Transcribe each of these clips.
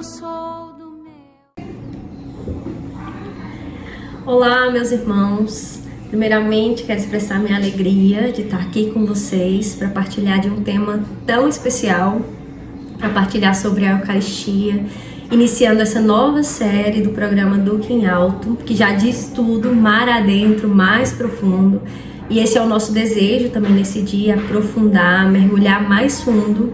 sou do meu. Olá, meus irmãos. Primeiramente, quero expressar minha alegria de estar aqui com vocês para partilhar de um tema tão especial, para partilhar sobre a Eucaristia, iniciando essa nova série do programa Duque em Alto, que já diz tudo, mar adentro, mais profundo. E esse é o nosso desejo também nesse dia, aprofundar, mergulhar mais fundo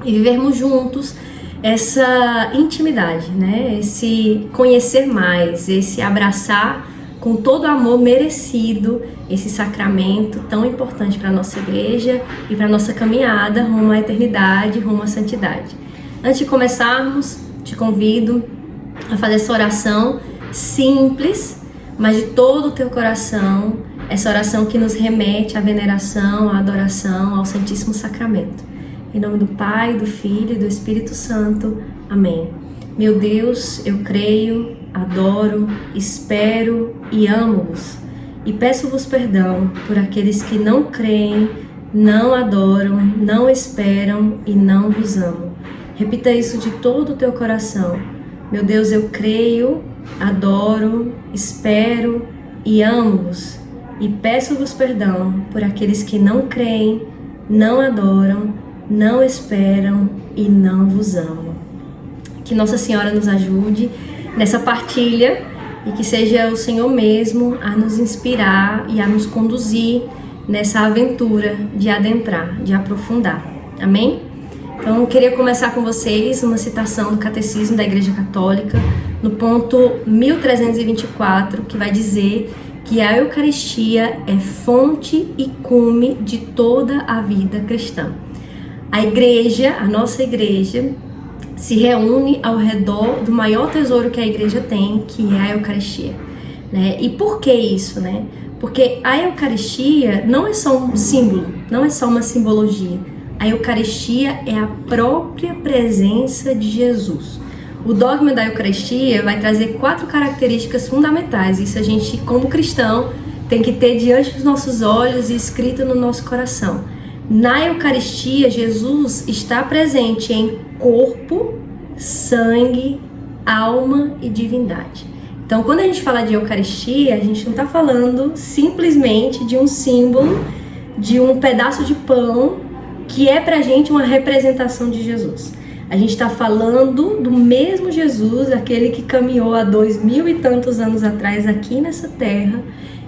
e vivermos juntos essa intimidade, né? Esse conhecer mais, esse abraçar com todo o amor merecido esse sacramento tão importante para a nossa igreja e para a nossa caminhada rumo à eternidade, rumo à santidade. Antes de começarmos, te convido a fazer essa oração simples, mas de todo o teu coração, essa oração que nos remete à veneração, à adoração, ao Santíssimo Sacramento. Em nome do Pai, do Filho e do Espírito Santo. Amém. Meu Deus, eu creio, adoro, espero e amo-vos. E peço-vos perdão por aqueles que não creem, não adoram, não esperam e não vos amam. Repita isso de todo o teu coração. Meu Deus, eu creio, adoro, espero e amo-vos. E peço-vos perdão por aqueles que não creem, não adoram, não esperam e não vos amam. Que Nossa Senhora nos ajude nessa partilha e que seja o Senhor mesmo a nos inspirar e a nos conduzir nessa aventura de adentrar, de aprofundar. Amém? Então, eu queria começar com vocês uma citação do Catecismo da Igreja Católica, no ponto 1324, que vai dizer que a Eucaristia é fonte e cume de toda a vida cristã. A igreja, a nossa igreja, se reúne ao redor do maior tesouro que a igreja tem, que é a Eucaristia, né? E por que isso, né? Porque a Eucaristia não é só um símbolo, não é só uma simbologia. A Eucaristia é a própria presença de Jesus. O dogma da Eucaristia vai trazer 4 características fundamentais. Isso a gente, como cristão, tem que ter diante dos nossos olhos e escrito no nosso coração. Na Eucaristia, Jesus está presente em corpo, sangue, alma e divindade. Então, quando a gente fala de Eucaristia, a gente não está falando simplesmente de um símbolo, de um pedaço de pão, que é pra gente uma representação de Jesus. A gente está falando do mesmo Jesus, aquele que caminhou há 2000 e tantos anos atrás aqui nessa terra,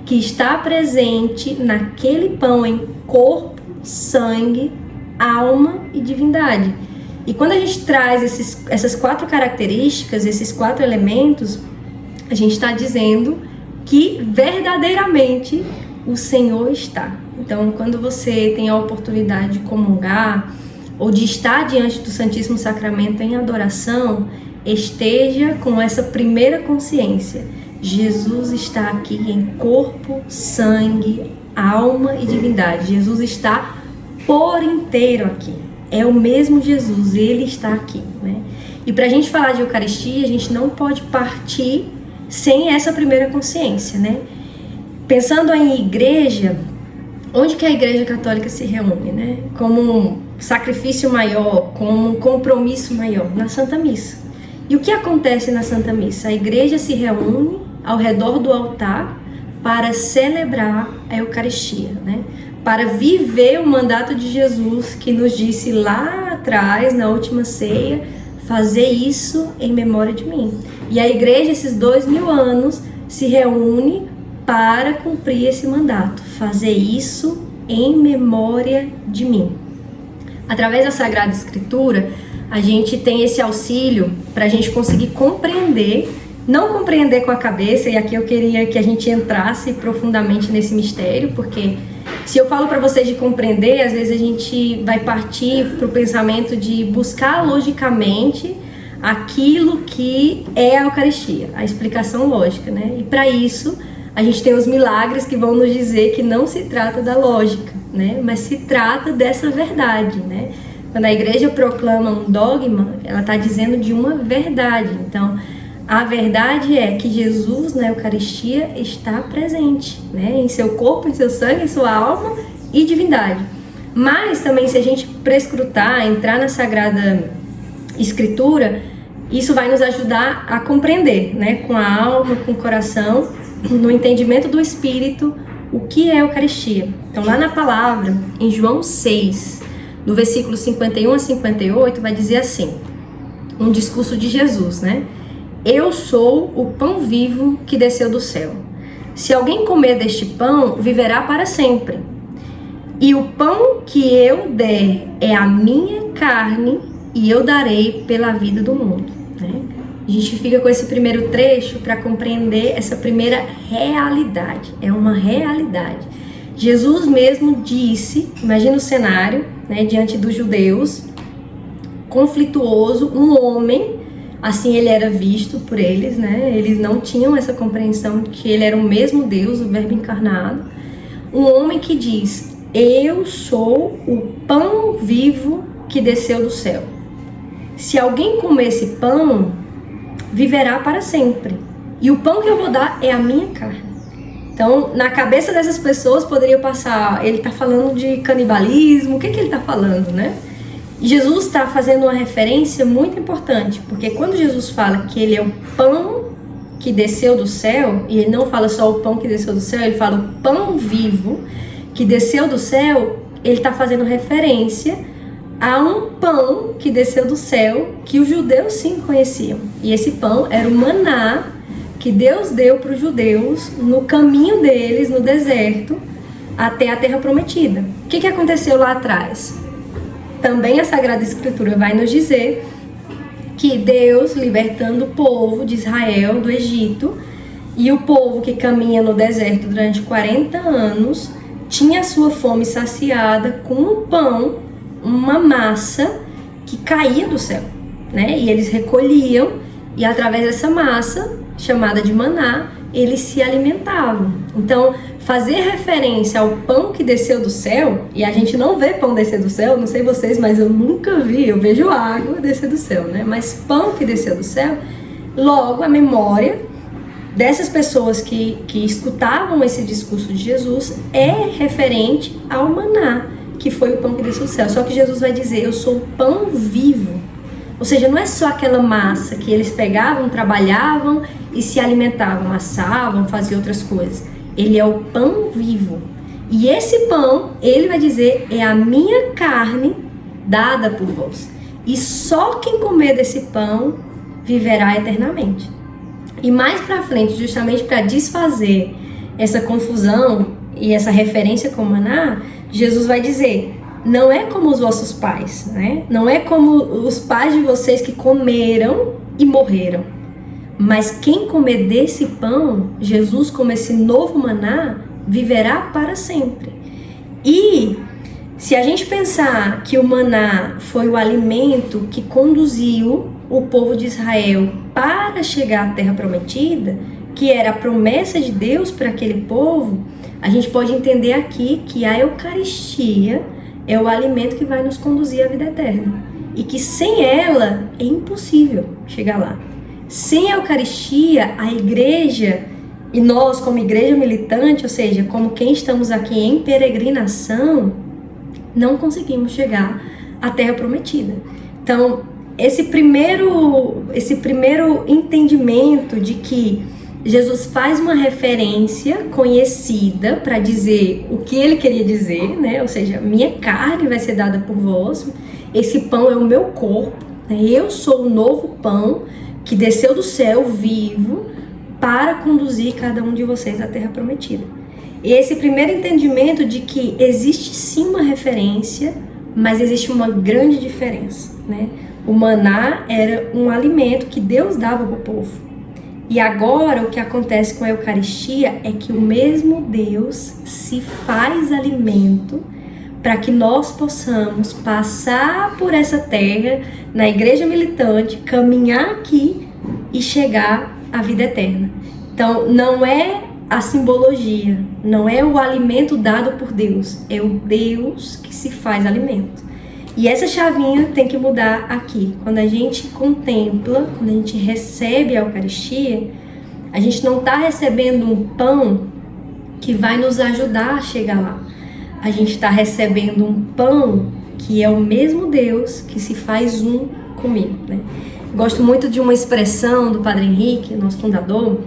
que está presente naquele pão em corpo, sangue, alma e divindade. E quando a gente traz essas 4 características, esses 4 elementos, a gente está dizendo que verdadeiramente o Senhor está. Então, quando você tem a oportunidade de comungar ou de estar diante do Santíssimo Sacramento em adoração, esteja com essa primeira consciência. Jesus está aqui em corpo, sangue, alma e divindade. Jesus está por inteiro aqui. É o mesmo Jesus, ele está aqui, né? E para a gente falar de Eucaristia, a gente não pode partir sem essa primeira consciência, né? Pensando em igreja, onde que a Igreja Católica se reúne, né? Como um sacrifício maior, como um compromisso maior, na Santa Missa. E o que acontece na Santa Missa? A igreja se reúne ao redor do altar para celebrar a Eucaristia, né? Para viver o mandato de Jesus que nos disse lá atrás, na última ceia, fazer isso em memória de mim. E a igreja, esses 2000 anos, se reúne para cumprir esse mandato, fazer isso em memória de mim. Através da Sagrada Escritura, a gente tem esse auxílio para a gente conseguir compreender, não compreender com a cabeça, e aqui eu queria que a gente entrasse profundamente nesse mistério, porque se eu falo para vocês de compreender, às vezes a gente vai partir para o pensamento de buscar logicamente aquilo que é a Eucaristia, a explicação lógica, né? E para isso, a gente tem os milagres que vão nos dizer que não se trata da lógica, né? Mas se trata dessa verdade, né? Quando a igreja proclama um dogma, ela está dizendo de uma verdade. Então, a verdade é que Jesus na Eucaristia está presente, né? Em seu corpo, em seu sangue, em sua alma e divindade. Mas também, se a gente prescrutar, entrar na Sagrada Escritura, Isso vai nos ajudar a compreender, né, com a alma, com o coração, no entendimento do Espírito, o que é a Eucaristia. Então, lá na palavra, em João 6, no versículo 51 a 58, vai dizer assim, um discurso de Jesus, né? Eu sou o pão vivo que desceu do céu. Se alguém comer deste pão, viverá para sempre. E o pão que eu der é a minha carne, e eu darei pela vida do mundo. Né? A gente fica com esse primeiro trecho para compreender essa primeira realidade. É uma realidade. Jesus mesmo disse, imagina o cenário, né, diante dos judeus, conflituoso, um homem, assim ele era visto por eles, né? Eles não tinham essa compreensão que ele era o mesmo Deus, o Verbo encarnado. Um homem que diz, eu sou o pão vivo que desceu do céu. Se alguém comer esse pão, viverá para sempre. E o pão que eu vou dar é a minha carne. Então, na cabeça dessas pessoas poderia passar, ele está falando de canibalismo, o que ele está falando, né? E Jesus está fazendo uma referência muito importante, porque quando Jesus fala que ele é o pão que desceu do céu, e ele não fala só o pão que desceu do céu, ele fala o pão vivo que desceu do céu, ele está fazendo referência a um pão que desceu do céu, que os judeus sim conheciam. E esse pão era o maná que Deus deu para os judeus no caminho deles, no deserto, até a Terra Prometida. O que aconteceu lá atrás? Também a Sagrada Escritura vai nos dizer que Deus, libertando o povo de Israel do Egito, e o povo que caminha no deserto durante 40 anos, tinha a sua fome saciada com um pão, uma massa que caía do céu, né? E eles recolhiam, e através dessa massa, chamada de maná, eles se alimentavam. Então, fazer referência ao pão que desceu do céu, e a gente não vê pão descer do céu, não sei vocês, mas eu nunca vi, eu vejo água descer do céu, né? Mas pão que desceu do céu, logo a memória dessas pessoas que escutavam esse discurso de Jesus é referente ao maná, que foi o pão que desceu do céu. Só que Jesus vai dizer, eu sou o pão vivo. Ou seja, não é só aquela massa que eles pegavam, trabalhavam e se alimentavam, assavam, faziam outras coisas. Ele é o pão vivo. E esse pão, ele vai dizer, é a minha carne dada por vós. E só quem comer desse pão viverá eternamente. E mais pra frente, justamente para desfazer essa confusão e essa referência com o maná, Jesus vai dizer, não é como os vossos pais, né? Não é como os pais de vocês que comeram e morreram. Mas quem comer desse pão, Jesus, como esse novo maná, viverá para sempre. E se a gente pensar que o maná foi o alimento que conduziu o povo de Israel para chegar à Terra Prometida, que era a promessa de Deus para aquele povo, a gente pode entender aqui que a Eucaristia é o alimento que vai nos conduzir à vida eterna. E que sem ela é impossível chegar lá. Sem a Eucaristia, a igreja, e nós como igreja militante, ou seja, como quem estamos aqui em peregrinação, não conseguimos chegar à Terra Prometida. Então, esse primeiro entendimento de que Jesus faz uma referência conhecida para dizer o que ele queria dizer, né? Ou seja, minha carne vai ser dada por vós, esse pão é o meu corpo, né? Eu sou o novo pão que desceu do céu vivo para conduzir cada um de vocês à Terra Prometida. E esse primeiro entendimento de que existe sim uma referência, mas existe uma grande diferença, né? O maná era um alimento que Deus dava para o povo. E agora o que acontece com a Eucaristia é que o mesmo Deus se faz alimento para que nós possamos passar por essa terra, na igreja militante, caminhar aqui e chegar à vida eterna. Então não é a simbologia, não é o alimento dado por Deus, é o Deus que se faz alimento. E essa chavinha tem que mudar aqui. Quando a gente contempla, quando a gente recebe a Eucaristia, a gente não está recebendo um pão que vai nos ajudar a chegar lá. A gente está recebendo um pão que é o mesmo Deus que se faz um comigo, né? Gosto muito de uma expressão do Padre Henrique, nosso fundador,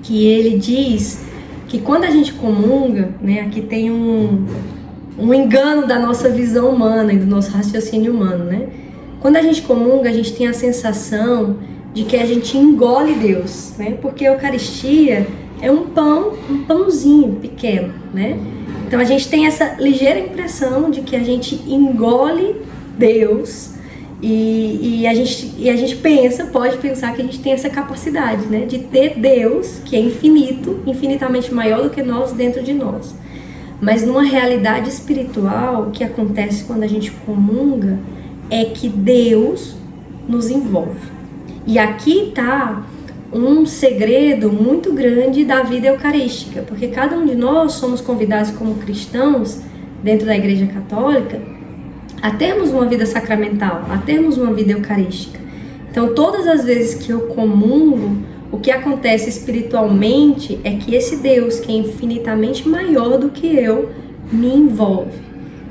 que ele diz que quando a gente comunga, né, aqui tem um engano da nossa visão humana e do nosso raciocínio humano, né? Quando a gente comunga, a gente tem a sensação de que a gente engole Deus, né? Porque a Eucaristia é um pãozinho pequeno, né? Então a gente tem essa ligeira impressão de que a gente engole Deus e a gente pode pensar que a gente tem essa capacidade, né? De ter Deus, que é infinito, infinitamente maior do que nós, dentro de nós. Mas numa realidade espiritual, o que acontece quando a gente comunga é que Deus nos envolve. E aqui está um segredo muito grande da vida eucarística, porque cada um de nós somos convidados como cristãos, dentro da Igreja Católica, a termos uma vida sacramental, a termos uma vida eucarística. Então, todas as vezes que eu comungo, o que acontece espiritualmente é que esse Deus, que é infinitamente maior do que eu, me envolve.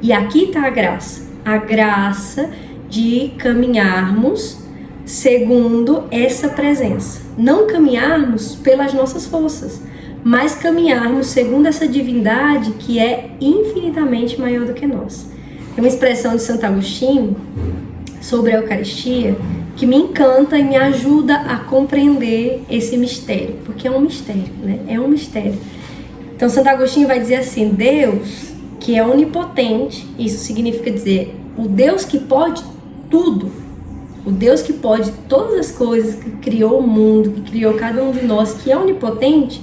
E aqui está a graça de caminharmos segundo essa presença. Não caminharmos pelas nossas forças, mas caminharmos segundo essa divindade que é infinitamente maior do que nós. Tem uma expressão de Santo Agostinho sobre a Eucaristia que me encanta e me ajuda a compreender esse mistério, porque é um mistério, né? É um mistério. Então Santo Agostinho vai dizer assim: Deus, que é onipotente, isso significa dizer o Deus que pode tudo, o Deus que pode todas as coisas, que criou o mundo, que criou cada um de nós, que é onipotente,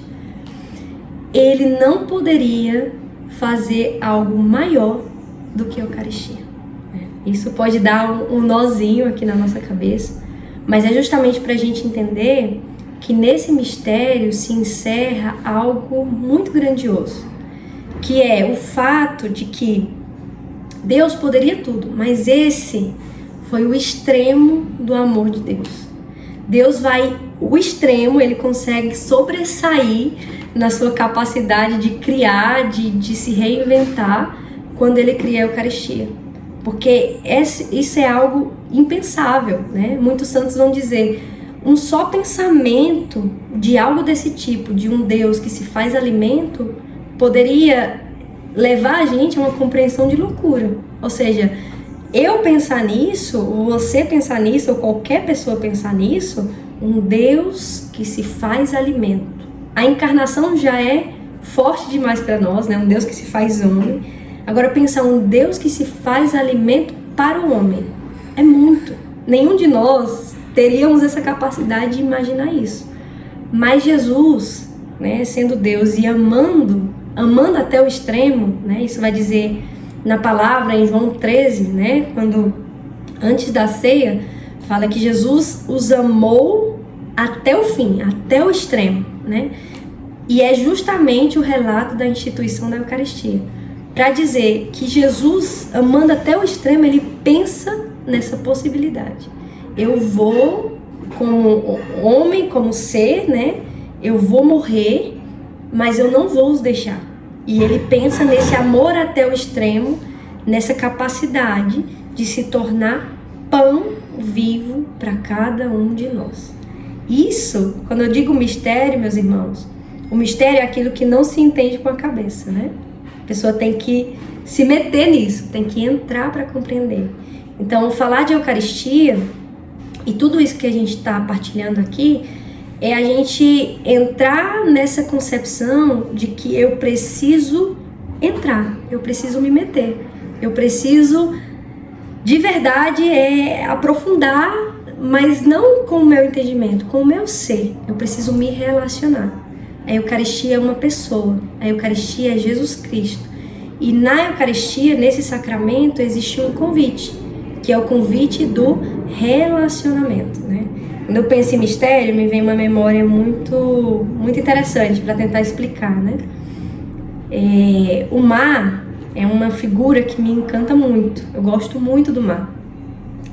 ele não poderia fazer algo maior do que a Eucaristia. Isso pode dar um nozinho aqui na nossa cabeça, mas é justamente para a gente entender que nesse mistério se encerra algo muito grandioso, que é o fato de que Deus poderia tudo, mas esse foi o extremo do amor de Deus. Deus vai, o extremo, ele consegue sobressair na sua capacidade de criar, de se reinventar, quando ele cria a Eucaristia. Porque isso é algo impensável, né? Muitos santos vão dizer, um só pensamento de algo desse tipo, de um Deus que se faz alimento, poderia levar a gente a uma compreensão de loucura. Ou seja, eu pensar nisso, ou você pensar nisso, ou qualquer pessoa pensar nisso, um Deus que se faz alimento. A encarnação já é forte demais para nós, né? Um Deus que se faz homem. Agora pensar um Deus que se faz alimento para o homem é muito. Nenhum de nós teríamos essa capacidade de imaginar isso. Mas Jesus, né, sendo Deus e amando até o extremo, né, isso vai dizer na palavra em João 13, né, quando antes da ceia, fala que Jesus os amou até o fim, até o extremo, né? E é justamente o relato da instituição da Eucaristia. Para dizer que Jesus, amando até o extremo, ele pensa nessa possibilidade. Eu vou, como homem, como ser, né? Eu vou morrer, mas eu não vou os deixar. E ele pensa nesse amor até o extremo, nessa capacidade de se tornar pão vivo para cada um de nós. Isso, quando eu digo mistério, meus irmãos, o mistério é aquilo que não se entende com a cabeça, né? A pessoa tem que se meter nisso, tem que entrar para compreender. Então, falar de Eucaristia e tudo isso que a gente está partilhando aqui é a gente entrar nessa concepção de que eu preciso entrar, eu preciso me meter, eu preciso de verdade aprofundar, mas não com o meu entendimento, com o meu ser. Eu preciso me relacionar. A Eucaristia é uma pessoa, a Eucaristia é Jesus Cristo. E na Eucaristia, nesse sacramento, existe um convite, que é o convite do relacionamento, né? Quando eu penso em mistério, me vem uma memória muito interessante para tentar explicar, né? O mar é uma figura que me encanta muito, eu gosto muito do mar.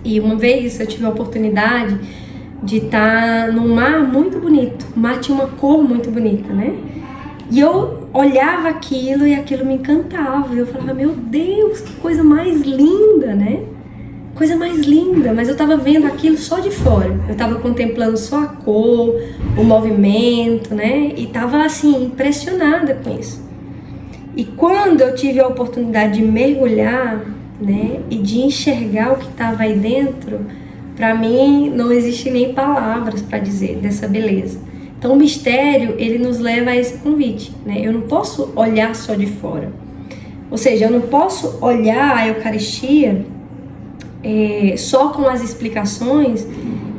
E uma vez eu tive a oportunidade de estar num mar muito bonito. O mar tinha uma cor muito bonita, né? E eu olhava aquilo e aquilo me encantava. Eu falava, meu Deus, que coisa mais linda, né? coisa mais linda, mas eu estava vendo aquilo só de fora. Eu estava contemplando só a cor, o movimento, né? E estava assim, impressionada com isso. E quando eu tive a oportunidade de mergulhar, né, e de enxergar o que estava aí dentro, para mim não existe nem palavras para dizer dessa beleza. Então o mistério, ele nos leva a esse convite, né? Eu não posso olhar só de fora. Ou seja, eu não posso olhar a Eucaristia só com as explicações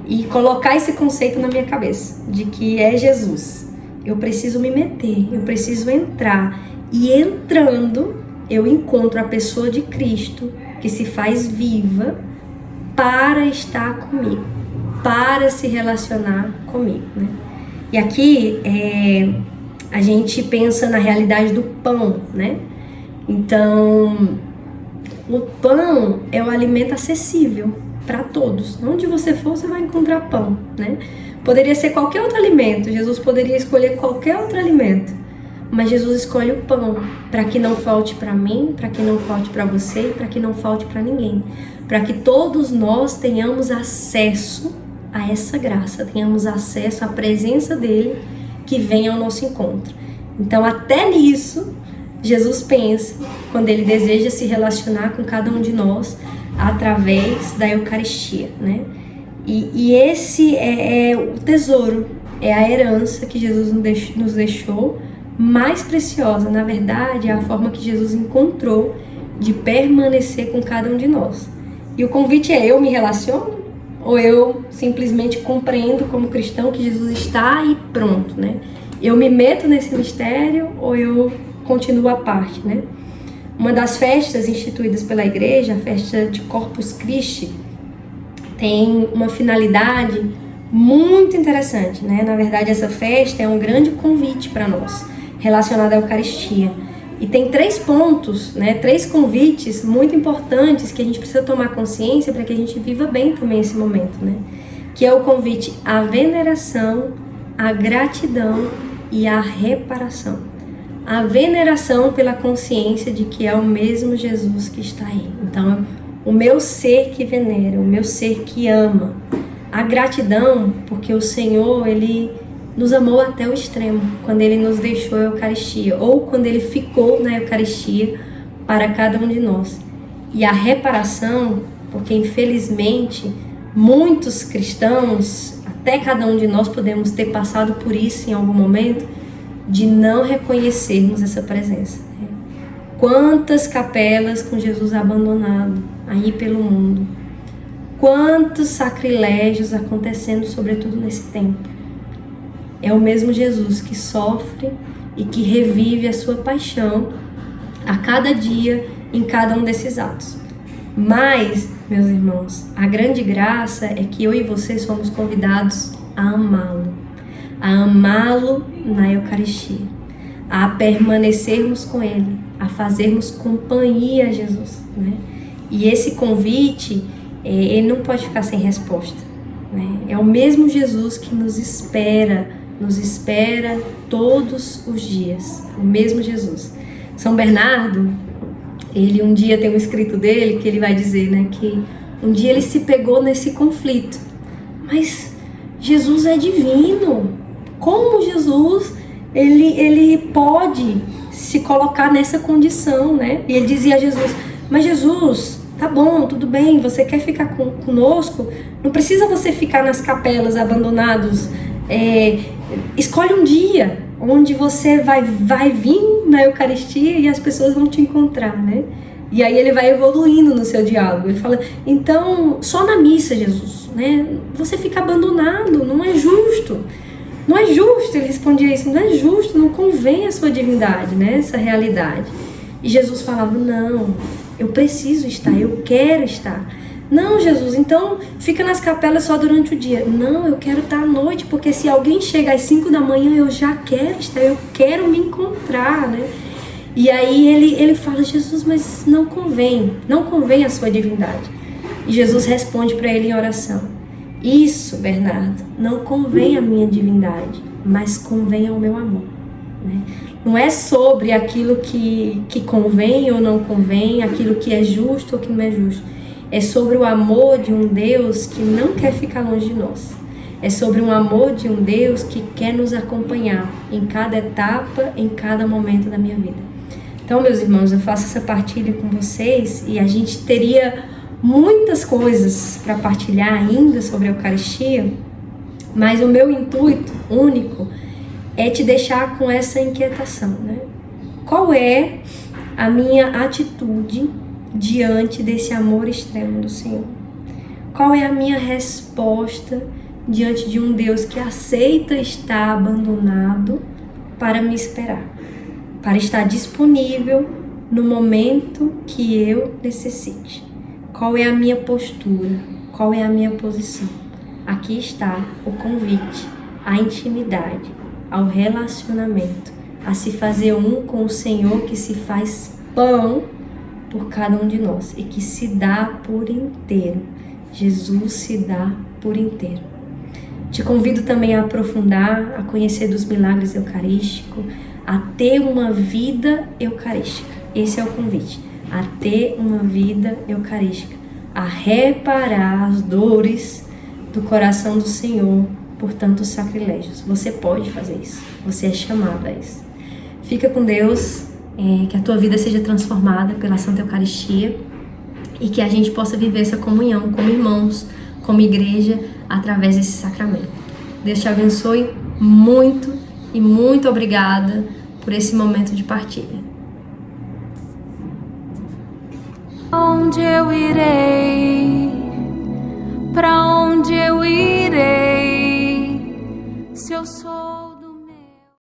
e colocar esse conceito na minha cabeça, de que é Jesus. Eu preciso me meter, eu preciso entrar. E entrando, eu encontro a pessoa de Cristo que se faz viva para estar comigo, para se relacionar comigo, né? E aqui a gente pensa na realidade do pão, né? Então, o pão é o alimento acessível para todos. Onde você for, você vai encontrar pão, né? Poderia ser qualquer outro alimento, Jesus poderia escolher qualquer outro alimento, mas Jesus escolhe o pão para que não falte para mim, para que não falte para você, para que não falte para ninguém, para que todos nós tenhamos acesso a essa graça, tenhamos acesso à presença dele que vem ao nosso encontro. Então, até nisso, Jesus pensa quando ele deseja se relacionar com cada um de nós através da Eucaristia, né? E esse é o tesouro, é a herança que Jesus nos deixou, mais preciosa, na verdade, é a forma que Jesus encontrou de permanecer com cada um de nós. E o convite é: eu me relaciono ou eu simplesmente compreendo como cristão que Jesus está e pronto, né? Eu me meto nesse mistério ou eu continuo à parte, né? Uma das festas instituídas pela igreja, a festa de Corpus Christi, tem uma finalidade muito interessante, né? Na verdade, essa festa é um grande convite para nós, relacionado à Eucaristia. E tem 3 pontos, né? 3 convites muito importantes que a gente precisa tomar consciência para que a gente viva bem também esse momento, né? Que é o convite à veneração, à gratidão e à reparação. A veneração pela consciência de que é o mesmo Jesus que está aí. Então, o meu ser que venera, o meu ser que ama. A gratidão, porque o Senhor, ele nos amou até o extremo, quando ele nos deixou a Eucaristia, ou quando ele ficou na Eucaristia para cada um de nós. E a reparação, porque infelizmente muitos cristãos, até cada um de nós podemos ter passado por isso em algum momento, de não reconhecermos essa presença. Quantas capelas com Jesus abandonado aí pelo mundo, quantos sacrilégios acontecendo, sobretudo nesse tempo. É o mesmo Jesus que sofre e que revive a sua paixão a cada dia, em cada um desses atos. Mas, meus irmãos, a grande graça é que eu e você somos convidados a amá-lo na Eucaristia, a permanecermos com ele, a fazermos companhia a Jesus, né? E esse convite, ele não pode ficar sem resposta, né? É o mesmo Jesus que nos espera todos os dias, o mesmo Jesus. São Bernardo, ele um dia tem um escrito dele que ele vai dizer, né, que um dia ele se pegou nesse conflito, mas Jesus é divino, como Jesus ele pode se colocar nessa condição, né? E ele dizia a Jesus: mas Jesus, tá bom, tudo bem, você quer ficar conosco, não precisa você ficar nas capelas abandonados, escolhe um dia onde você vai vir na Eucaristia e as pessoas vão te encontrar, né? E aí ele vai evoluindo no seu diálogo. Ele fala: então, só na missa, Jesus, né? Você fica abandonado, não é justo. Não é justo, ele respondia isso, não é justo, não convém a sua divindade, né? Essa realidade. E Jesus falava: não, eu preciso estar, eu quero estar. Não, Jesus, então fica nas capelas só durante o dia. Não, eu quero estar à noite, porque se alguém chega às 5 da manhã, eu já quero estar, eu quero me encontrar, né? E aí ele fala: Jesus, mas não convém a sua divindade. E Jesus responde para ele em oração: isso, Bernardo, não convém a minha divindade, mas convém ao meu amor, né? Não é sobre aquilo que convém ou não convém, aquilo que é justo ou que não é justo. É sobre o amor de um Deus que não quer ficar longe de nós. É sobre um amor de um Deus que quer nos acompanhar em cada etapa, em cada momento da minha vida. Então, meus irmãos, eu faço essa partilha com vocês e a gente teria muitas coisas para partilhar ainda sobre a Eucaristia, mas o meu intuito único é te deixar com essa inquietação, né? Qual é a minha atitude diante desse amor extremo do Senhor? Qual é a minha resposta diante de um Deus que aceita estar abandonado para me esperar, para estar disponível no momento que eu necessite? Qual é a minha postura? Qual é a minha posição? Aqui está o convite à intimidade, ao relacionamento, a se fazer um com o Senhor que se faz pão por cada um de nós e que se dá por inteiro. Jesus se dá por inteiro. Te convido também a aprofundar, a conhecer dos milagres eucarísticos, a ter uma vida eucarística. Esse é o convite, a ter uma vida eucarística, a reparar as dores do coração do Senhor por tantos sacrilégios. Você pode fazer isso, você é chamado a isso. Fica com Deus, que a tua vida seja transformada pela Santa Eucaristia e que a gente possa viver essa comunhão como irmãos, como igreja, através desse sacramento. Deus te abençoe muito e muito obrigada por esse momento de partilha. Onde eu irei? Para onde eu irei? Se eu sou